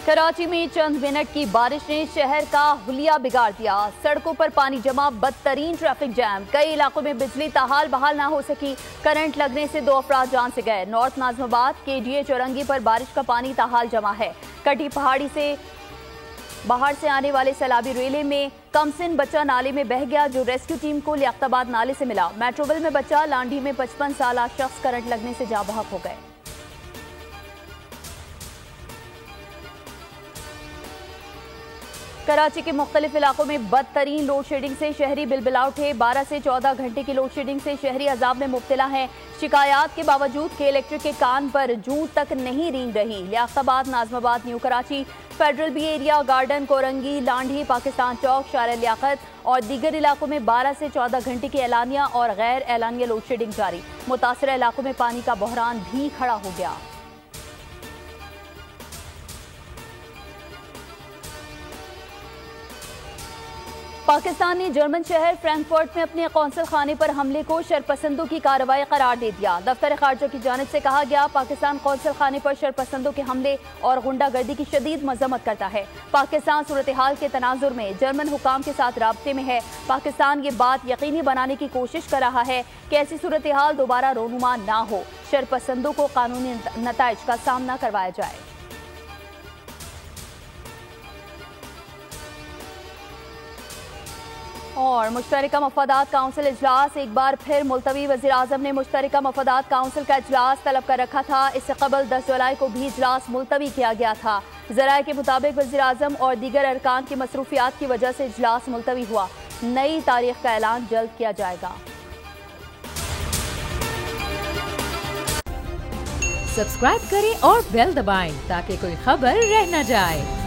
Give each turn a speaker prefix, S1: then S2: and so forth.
S1: कराची में चंद मिनट की बारिश ने शहर का हुलिया बिगाड़ दिया। सड़कों पर पानी जमा, बदतरीन ट्रैफिक जैम, कई इलाकों में बिजली ताहाल बहाल ना हो सकी। करंट लगने से 2 अफराद जान से गए। नॉर्थ नाजमाबाद केडीए चौरंगी पर बारिश का पानी ताहाल जमा है। कटी पहाड़ी से बाहर से आने वाले सैलाबी रेले में कमसिन बच्चा नाले में बह गया, जो रेस्क्यू टीम को लियाकताबाद नाले से मिला। मेट्रोविल में बच्चा, लांडी में 55 साल शख्स करंट लगने से जाँ बहक हो गए। कराची के मुख्तलिफ इलाकों में बदतरीन लोड शेडिंग से शहरी बिलबिला उठे। 12 से 14 घंटे की लोड शेडिंग से शहरी अजाब में मुब्तला हैं। शिकायत के बावजूद के इलेक्ट्रिक के कान पर जूं तक नहीं रींग रही। Liaquatabad, Nazimabad, New Karachi, Federal B Area, Garden, Korangi, Landhi, Pakistan Chowk, Shahrah Liaquat और दीगर इलाकों में 12 से 14 घंटे की एलानिया और गैर एलानिया लोड शेडिंग जारी। मुतासरा इलाकों में पानी का बहरान भी खड़ा हो गया। पाकिस्तान ने जर्मन शहर फ्रैंकफर्ट में अपने कौंसल खाने पर हमले को शरपसंदों की कार्रवाई करार दे दिया। दफ्तर खारजा की जानिब से कहा गया, पाकिस्तान कौंसल खाने पर शरपसंदों के हमले और गुंडागर्दी की शदीद मजम्मत करता है। पाकिस्तान सूरत हाल के तनाजुर में जर्मन हुकाम के साथ राब्ते में है। पाकिस्तान ये बात यकीनी बनाने की कोशिश कर रहा है कि ऐसी सूरत हाल दोबारा रोनुमा ना हो। शरपसंदों को कानूनी नताइज का सामना करवाया जाए। और मुश्तरका मफादात काउंसिल इजलास एक बार फिर मुलतवी। वज़ीर आज़म ने मुश्तरका मफादात काउंसिल का इजलास तलब कर रखा था। इससे कबल 10 जुलाई को भी इजलास मुलतवी किया गया था। ज़राए के मुताबिक वज़ीर आज़म और दीगर अरकान की मसरूफियात की वजह से इजलास मुलतवी हुआ। नई तारीख का ऐलान जल्द किया जाएगा।
S2: सब्सक्राइब करें और बेल दबाएं ताकि कोई खबर रह न जाए।